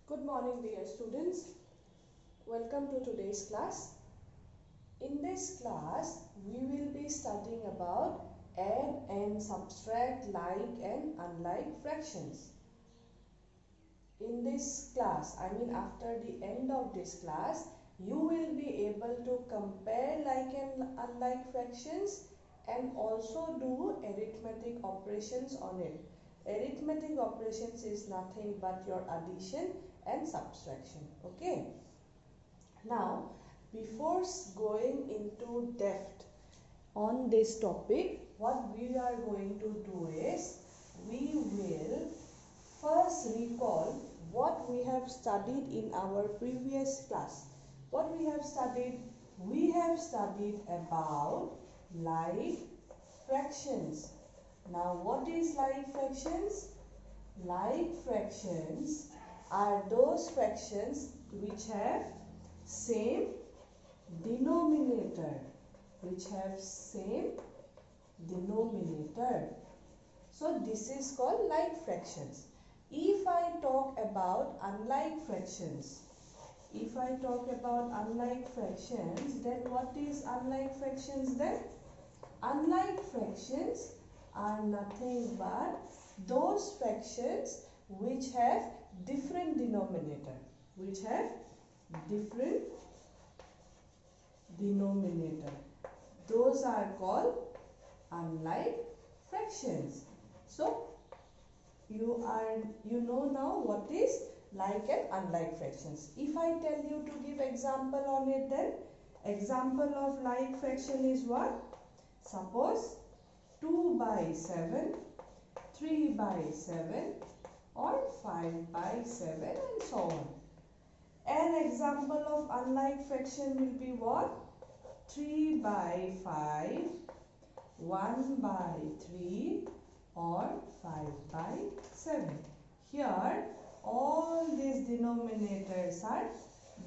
Good morning, dear students. Welcome to today's class. In this class, we will be studying about add and subtract like and unlike fractions. In this class, after the end of this class, you will be able to compare like and unlike fractions and also do arithmetic operations on it. Arithmetic operations is nothing but your addition and subtraction. Okay. Now, before going into depth on this topic, what we are going to do is we will first recall what we have studied in our previous class. What we have studied? We have studied about like fractions. Now, what is like fractions? Like fractions are those fractions which have same denominator. So this is called like fractions. If I talk about unlike fractions, then what is unlike fractions then? Unlike fractions are nothing but those fractions which have different denominator. Those are called unlike fractions. So you know now what is like and unlike fractions. If I tell you to give example on it, then example of like fraction is what? Suppose 2 by 7, 3 by 7 or 5 by 7 and so on. An example of unlike fraction will be what? 3 by 5, 1 by 3 or 5 by 7. Here all these denominators are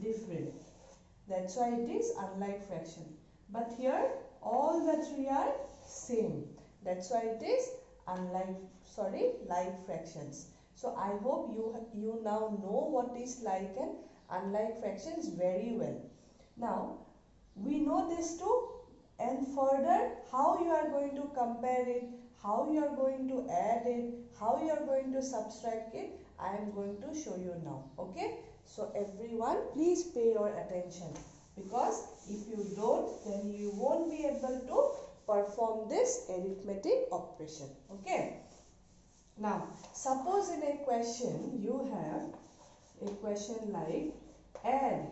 different. That's why it is unlike fraction. But here all the three are same. That's why it is like fractions. So I hope you now know what is like and unlike fractions very well. Now we know this too, and further how you are going to compare it, how you are going to add it, how you are going to subtract it, I am going to show you now. Okay, so everyone please pay your attention, because if you don't, then you won't be able to perform this arithmetic operation. Okay, now suppose in a question you have a question like add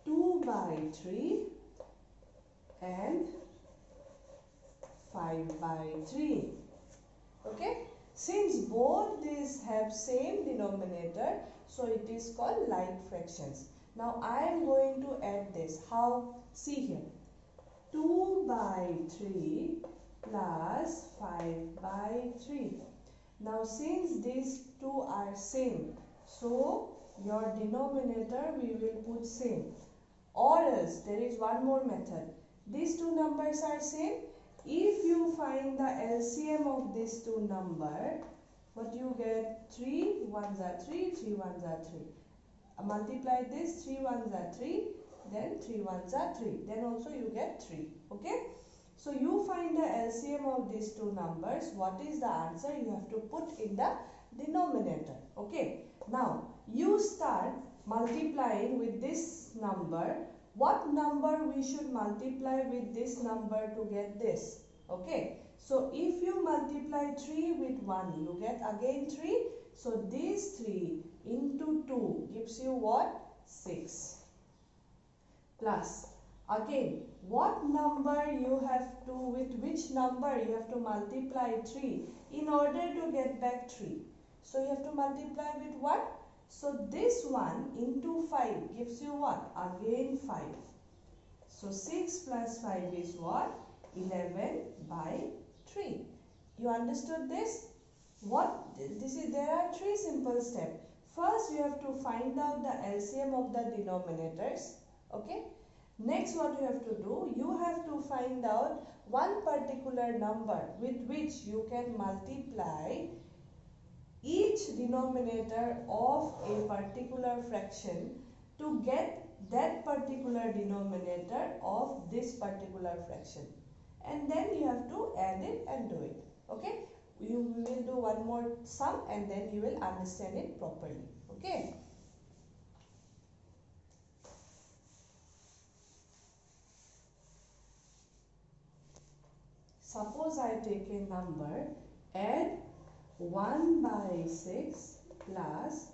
2 by 3 and 5 by 3. Okay, since both these have same denominator, so it is called like fractions. Now I am going to add this. How? See here, 2 by 3 plus 5 by 3. Now since these two are same, so your denominator we will put same. Or else there is one more method. These two numbers are same. If you find the LCM of these two numbers, what you get? 3 ones are 3, 3 ones are 3. Multiply this, 3 ones are 3, then 3 ones are 3. Then also you get 3. Okay. So you find the LCM of these two numbers. What is the answer? You have to put in the denominator. Okay. Now you start multiplying with this number. What number we should multiply with this number to get this? Okay. So if you multiply 3 with 1, you get again 3. So this 3 into 2 gives you what? 6. Plus again, what number you have to, with which number you have to multiply 3 in order to get back 3? So you have to multiply with what? So this one into 5 gives you what? Again 5. So 6 plus 5 is what? 11 by 3. You understood this? There are three simple steps. First you have to find out the LCM of the denominators. Okay. Next what you have to do? You have to find out one particular number with which you can multiply each denominator of a particular fraction to get that particular denominator of this particular fraction, and then you have to add it and do it. Okay, you will do one more sum and then you will understand it properly. Okay, suppose I take a number, add 1 by 6 plus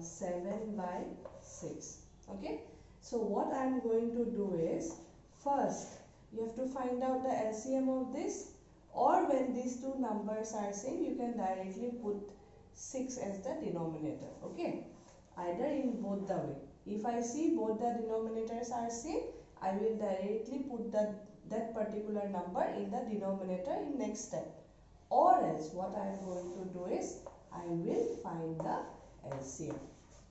7 by 6. Okay, so what I am going to do is, first you have to find out the LCM of this, or when these two numbers are same you can directly put 6 as the denominator. Okay, either in both the way. If I see both the denominators are same, I will directly put that particular number in the denominator in next step, or else what I am going to do is I will find the LCM.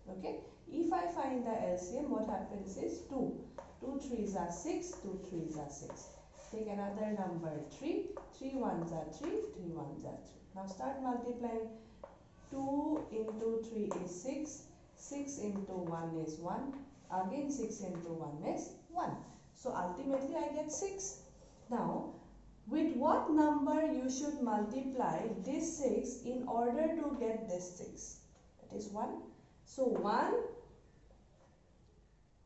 Okay, if I find the LCM, what happens is 2 3s are 6, 2 3s are 6. Take another number 3 1s are 3, 3 1s are 3. Now start multiplying. 2 into 3 is 6, 6 into 1 is 1, again 6 into 1 is 1. So ultimately I get 6. Now with what number you should multiply this 6 in order to get this 6? That is 1. So 1,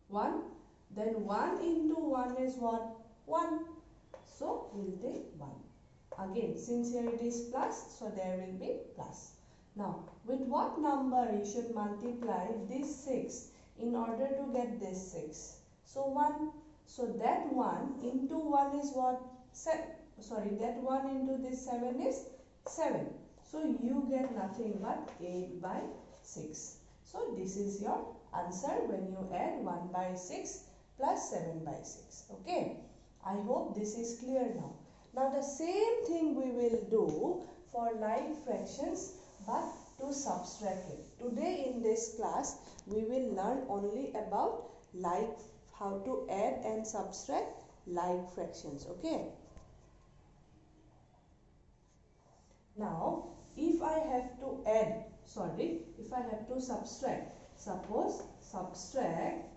1, then 1 into 1 is what? 1. So we will take 1. Again, since here it is plus, so there will be plus. Now, with what number you should multiply this 6 in order to get this 6? So 1. So that 1 into 1 is what? 7. Sorry, that 1 into this 7 is 7. So you get nothing but 8 by 6. So this is your answer when you add 1 by 6 plus 7 by 6. Okay, I hope this is clear now. Now the same thing we will do for like fractions, but to subtract it. Today in this class we will learn only about like, how to add and subtract like fractions. Okay, now if I have to if I have to subtract, suppose subtract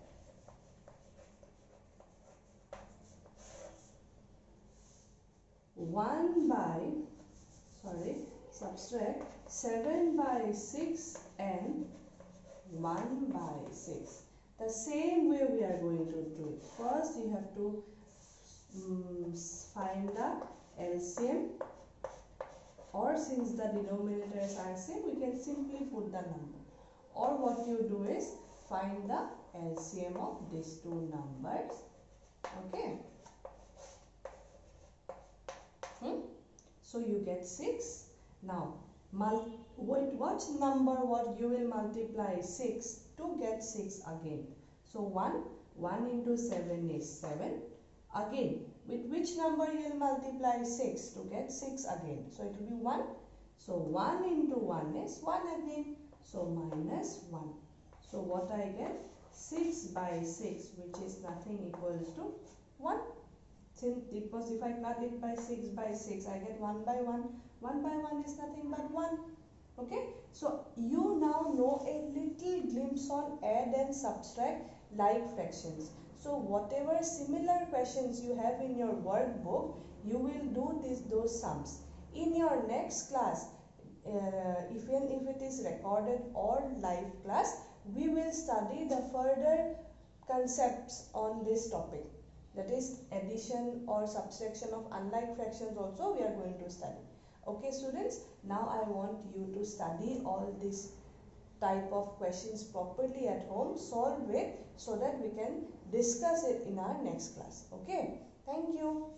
subtract 7 by 6 and 1 by 6. The same way we are going to do it. First you have to find the LCM, or since the denominators are same we can simply put the number, or what you do is find the LCM of these two numbers. Okay, so you get 6. Now with what number you will multiply 6 to get 6 again? So 1 into 7 is 7. Again, with which number you will multiply 6 to get 6 again? So it will be 1. So 1 into 1 is 1 again. So minus 1. So what I get? 6 by 6, which is nothing equals to 1. Because if I cut it by 6 by 6, I get 1 by 1. 1 by 1 is nothing but 1. Okay, so you now know a little glimpse on add and subtract like fractions. So whatever similar questions you have in your workbook, you will do those sums. In your next class, even if it is recorded or live class, we will study the further concepts on this topic. That is addition or subtraction of unlike fractions also we are going to study. Okay students, now I want you to study all these type of questions properly at home, solve it so that we can discuss it in our next class. Okay, thank you.